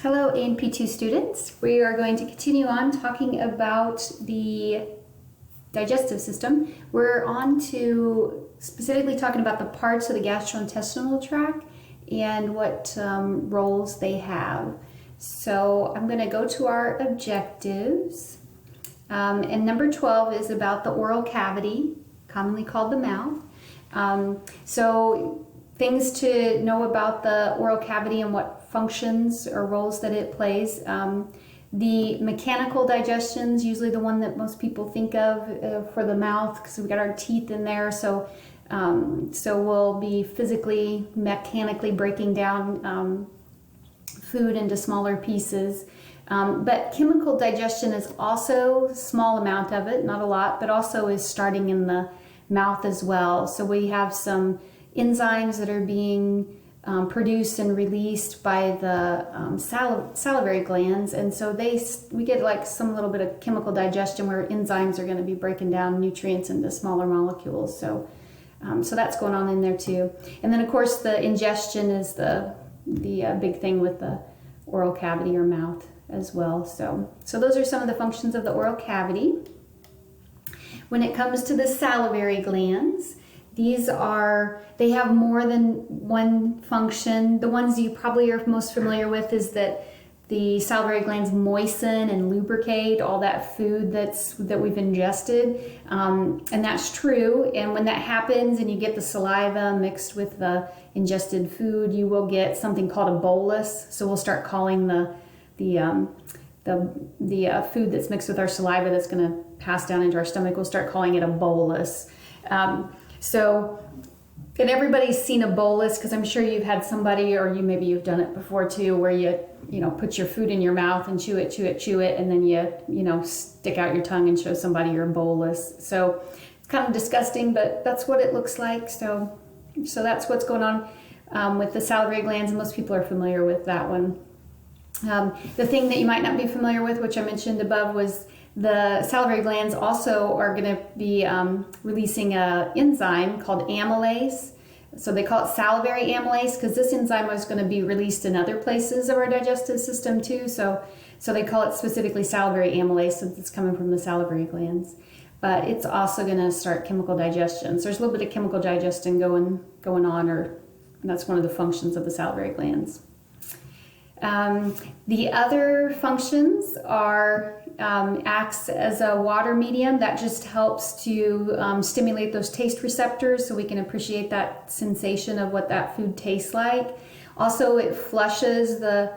Hello ANP2 students. We are going to continue on talking about the digestive system. We're on to specifically talking about the parts of the gastrointestinal tract and what roles they have. So I'm going to go to our objectives. And number 12 is about the oral cavity, commonly called the mouth. So things to know about the oral cavity and what functions or roles that it plays. The mechanical digestion is usually the one that most people think of for the mouth, because we've got our teeth in there. So we'll be physically, mechanically breaking down food into smaller pieces. But chemical digestion is also a small amount of it, not a lot, but also is starting in the mouth as well. So we have some enzymes that are being produced and released by the salivary glands, and so we get like some little bit of chemical digestion where enzymes are going to be breaking down nutrients into smaller molecules. So that's going on in there too. And then of course the ingestion is the big thing with the oral cavity or mouth as well. So those are some of the functions of the oral cavity. When it comes to the salivary glands, they have more than one function. The ones you probably are most familiar with is that the salivary glands moisten and lubricate all that food that we've ingested, and that's true. And when that happens and you get the saliva mixed with the ingested food, you will get something called a bolus. So we'll start calling the food that's mixed with our saliva that's going to pass down into our stomach, we'll start calling it a bolus. And everybody's seen a bolus, because I'm sure you've had somebody, or maybe you've done it before too, where you put your food in your mouth and chew it, and then you stick out your tongue and show somebody your bolus. So it's kind of disgusting, but that's what it looks like. So that's what's going on with the salivary glands, and most people are familiar with that one. The thing that you might not be familiar with, which I mentioned above, was the salivary glands also are going to be releasing an enzyme called amylase. So they call it salivary amylase because this enzyme is going to be released in other places of our digestive system too. So they call it specifically salivary amylase since it's coming from the salivary glands. But it's also going to start chemical digestion. So there's a little bit of chemical digestion going on, and that's one of the functions of the salivary glands. The other functions are acts as a water medium that just helps to stimulate those taste receptors so we can appreciate that sensation of what that food tastes like. Also, it flushes the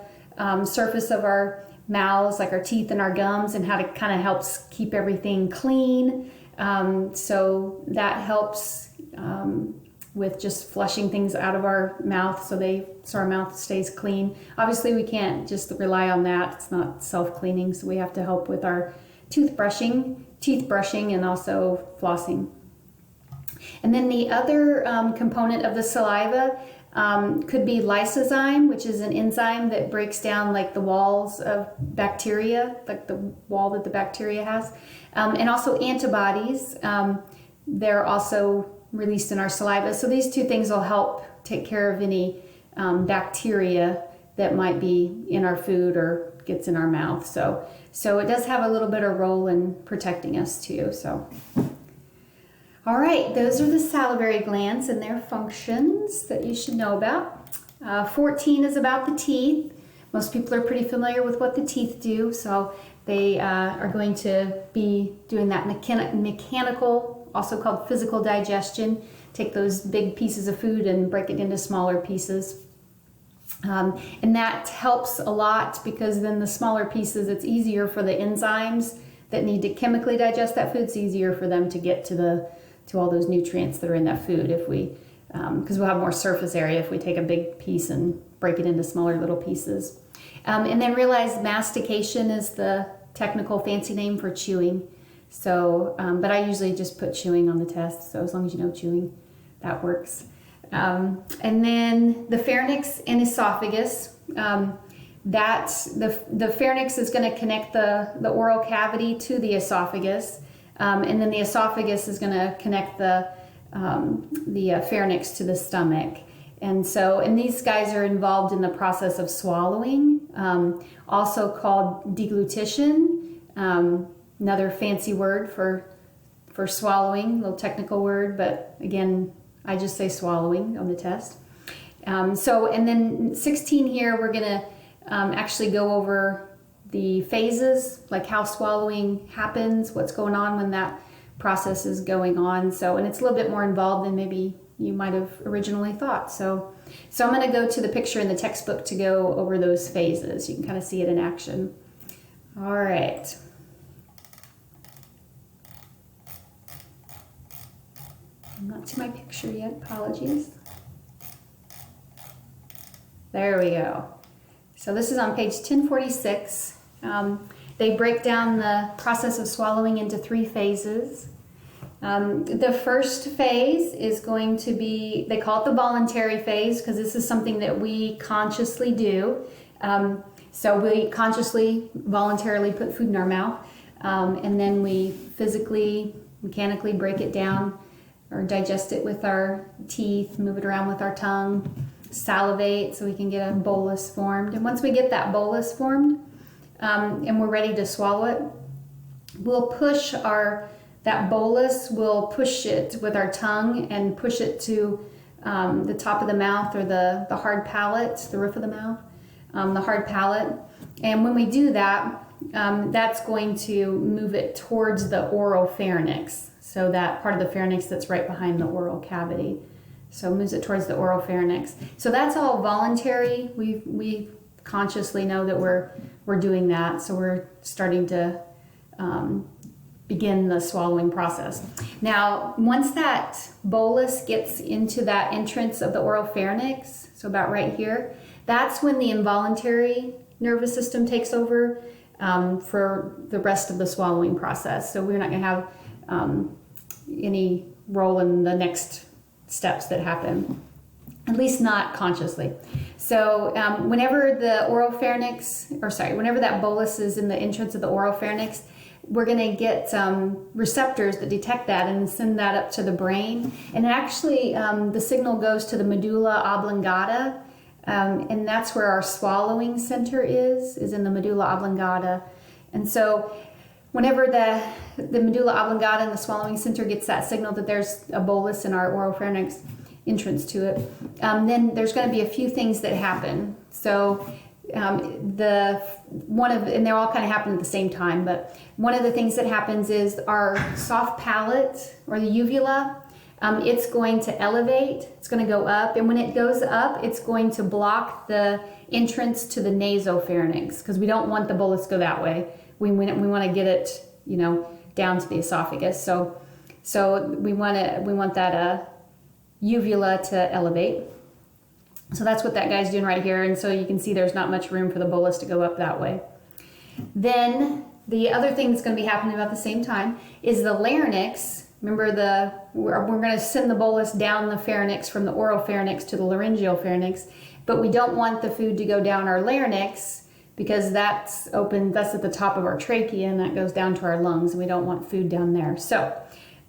surface of our mouths, like our teeth and our gums, and how it kind of helps keep everything clean. So that helps with just flushing things out of our mouth so our mouth stays clean. Obviously we can't just rely on that. It's not self-cleaning, so we have to help with our teeth brushing, and also flossing. And then the other component of the saliva could be lysozyme, which is an enzyme that breaks down like the walls of bacteria, like the wall that the bacteria has, and also antibodies. They're also released in our saliva. So these two things will help take care of any bacteria that might be in our food or gets in our mouth. So it does have a little bit of role in protecting us too. So, all right, those are the salivary glands and their functions that you should know about. 14 is about the teeth. Most people are pretty familiar with what the teeth do. So they are going to be doing that mechanical, also called physical digestion. Take those big pieces of food and break it into smaller pieces. And that helps a lot because then the smaller pieces, it's easier for the enzymes that need to chemically digest that food. It's easier for them to get to all those nutrients that are in that food because we'll have more surface area if we take a big piece and break it into smaller little pieces. And then realize mastication is the technical fancy name for chewing. So, but I usually just put chewing on the test. So as long as you know chewing, that works. And then the pharynx and esophagus. The pharynx is going to connect the oral cavity to the esophagus, and then the esophagus is going to connect the pharynx to the stomach. And these guys are involved in the process of swallowing, also called deglutition, another fancy word for swallowing, a little technical word, but again, I just say swallowing on the test. And then 16 here, we're gonna actually go over the phases, like how swallowing happens, what's going on when that process is going on. And it's a little bit more involved than maybe you might have originally thought. So I'm gonna go to the picture in the textbook to go over those phases. You can kind of see it in action. All right. I'm not to my picture yet, apologies. There we go. So this is on page 1046. They break down the process of swallowing into 3 phases. The first phase is going to be, they call it the voluntary phase because this is something that we consciously do. So we consciously, voluntarily put food in our mouth, and then we physically, mechanically break it down or digest it with our teeth, move it around with our tongue, salivate so we can get a bolus formed. And once we get that bolus formed and we're ready to swallow it, we'll push that bolus, we'll push it with our tongue and push it to the top of the mouth or the hard palate, the roof of the mouth, the hard palate. And when we do that, that's going to move it towards the oropharynx. So that part of the pharynx that's right behind the oral cavity. So moves it towards the oropharynx. So that's all voluntary. We consciously know that we're doing that. So we're starting to begin the swallowing process. Now, once that bolus gets into that entrance of the oropharynx, so about right here, that's when the involuntary nervous system takes over for the rest of the swallowing process. So we're not going to have any role in the next steps that happen, at least not consciously. So whenever whenever that bolus is in the entrance of the oropharynx, we're going to get receptors that detect that and send that up to the brain. And actually, the signal goes to the medulla oblongata, and that's where our swallowing center is in the medulla oblongata. And so whenever the medulla oblongata and the swallowing center gets that signal that there's a bolus in our oropharynx entrance to it, then there's going to be a few things that happen. So and they all kind of happen at the same time, but one of the things that happens is our soft palate or the uvula, it's going to elevate, it's going to go up, and when it goes up, it's going to block the entrance to the nasopharynx because we don't want the bolus to go that way. We want to get it, down to the esophagus. So we want that uvula to elevate. So that's what that guy's doing right here. And so you can see there's not much room for the bolus to go up that way. Then the other thing that's going to be happening about the same time is the larynx. Remember we're going to send the bolus down the pharynx from the oropharynx to the laryngeal pharynx, but we don't want the food to go down our larynx because that's open, that's at the top of our trachea and that goes down to our lungs and we don't want food down there. So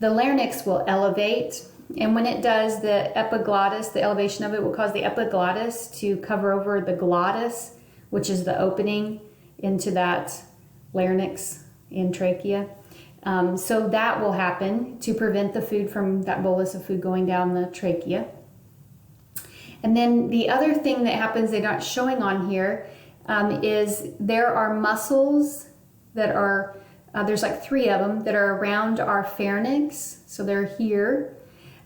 the larynx will elevate. And when it does, the epiglottis, the elevation of it will cause the epiglottis to cover over the glottis, which is the opening into that larynx and trachea. So that will happen to prevent the food from that bolus of food going down the trachea. And then the other thing that happens, they're not showing on here, is there are muscles that are, there's like 3 of them that are around our pharynx. So they're here.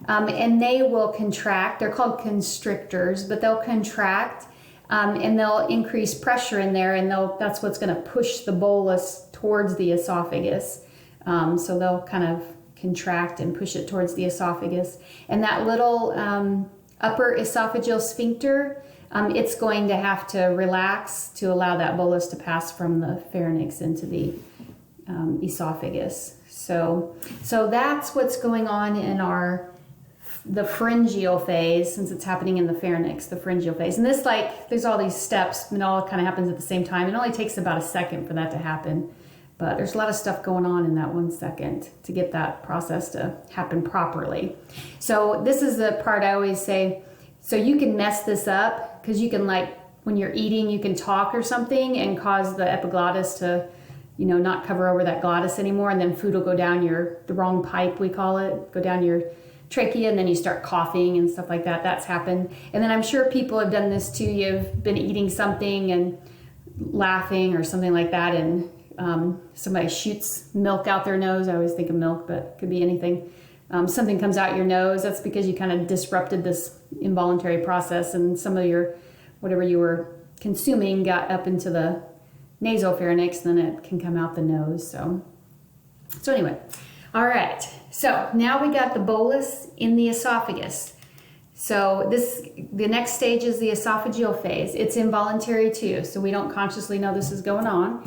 And they will contract. They're called constrictors, but they'll contract and they'll increase pressure in there, and that's what's going to push the bolus towards the esophagus. So they'll kind of contract and push it towards the esophagus. And that little upper esophageal sphincter, it's going to have to relax to allow that bolus to pass from the pharynx into the esophagus. So that's what's going on in the pharyngeal phase, since it's happening in the pharynx, the pharyngeal phase. And this, there's all these steps and it all kind of happens at the same time. It only takes about a second for that to happen, but there's a lot of stuff going on in that 1 second to get that process to happen properly. So this is the part I always say, So you can mess this up because you can, like, when you're eating, you can talk or something and cause the epiglottis to, you know, not cover over that glottis anymore, and then food will go down the wrong pipe, we call it, go down your trachea, and then you start coughing and stuff like that. That's happened. And then I'm sure people have done this too. You've been eating something and laughing or something like that, and somebody shoots milk out their nose. I always think of milk, but it could be anything. Something comes out your nose. That's because you kind of disrupted this involuntary process, and some of your, whatever you were consuming, got up into the nasopharynx, and then it can come out the nose. So anyway, all right. So now we got the bolus in the esophagus. So the next stage is the esophageal phase. It's involuntary too, so we don't consciously know this is going on.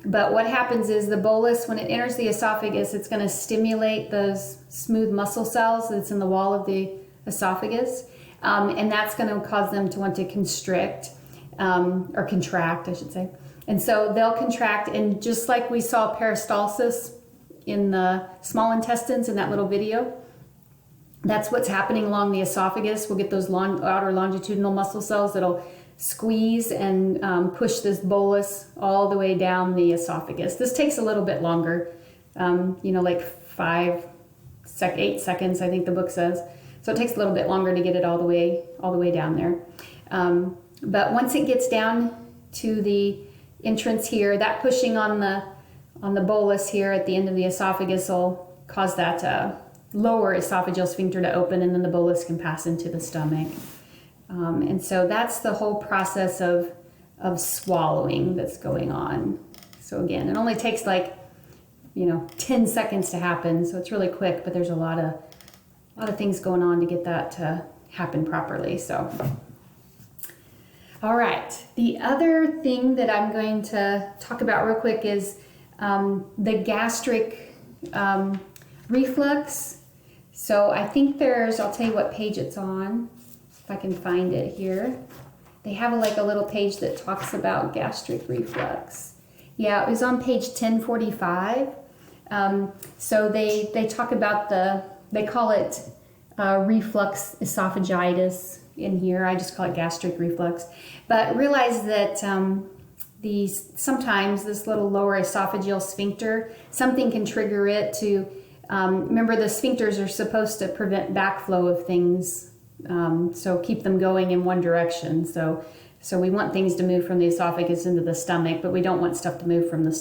But what happens is the bolus, when it enters the esophagus, it's going to stimulate those smooth muscle cells that's in the wall of the esophagus, and that's going to cause them to want to constrict, or contract, I should say. And so they'll contract, and just like we saw peristalsis in the small intestines in that little video, that's what's happening along the esophagus. We'll get those outer longitudinal muscle cells that'll squeeze and push this bolus all the way down the esophagus. This takes a little bit longer, like 8 seconds, I think the book says. So it takes a little bit longer to get it all the way down there. But once it gets down to the entrance here, that pushing on the bolus here at the end of the esophagus will cause that lower esophageal sphincter to open, and then the bolus can pass into the stomach. And so that's the whole process of swallowing that's going on. So again, it only takes 10 seconds to happen, so it's really quick, but there's a lot of things going on to get that to happen properly. So, all right. The other thing that I'm going to talk about real quick is the gastric reflux. So I think I'll tell you what page it's on, if I can find it here. They have a little page that talks about gastric reflux. Yeah, it was on page 1045. So they talk about they call it reflux esophagitis in here. I just call it gastric reflux. But realize that sometimes this little lower esophageal sphincter, something can trigger it to, remember the sphincters are supposed to prevent backflow of things, so keep them going in one direction. So we want things to move from the esophagus into the stomach, but we don't want stuff to move from the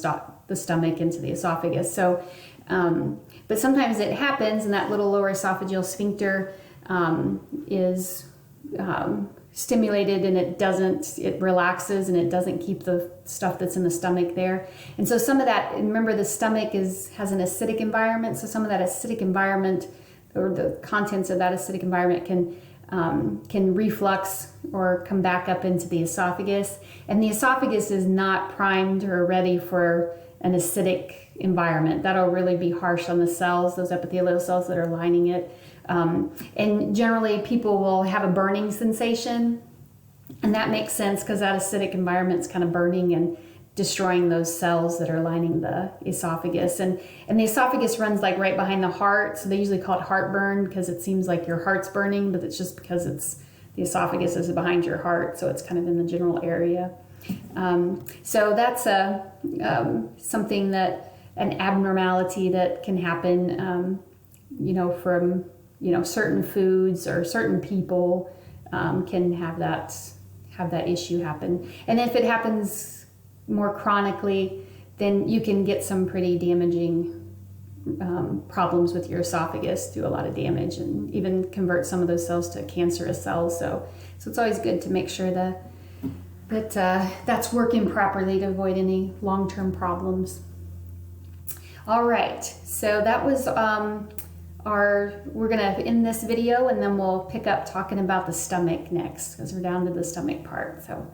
stomach into the esophagus. So, but sometimes it happens, and that little lower esophageal sphincter is stimulated, and it relaxes, and it doesn't keep the stuff that's in the stomach there. And so some of that, remember the stomach has an acidic environment, so some of that acidic environment, or the contents of that acidic environment can reflux or come back up into the esophagus. And the esophagus is not primed or ready for an acidic environment. That'll really be harsh on the cells, those epithelial cells that are lining it. And generally people will have a burning sensation, and that makes sense because that acidic environment's kind of burning and destroying those cells that are lining the esophagus. And the esophagus runs right behind the heart, so they usually call it heartburn because it seems like your heart's burning, but it's just because the esophagus is behind your heart, so it's kind of in the general area. So that's something that, an abnormality that can happen, from certain foods or certain people can have that issue happen. And if it happens more chronically, then you can get some pretty damaging problems with your esophagus, do a lot of damage, and even convert some of those cells to cancerous cells. So it's always good to make sure that that's working properly to avoid any long-term problems. All right, so that was we're gonna end this video, and then we'll pick up talking about the stomach next, because we're down to the stomach part. So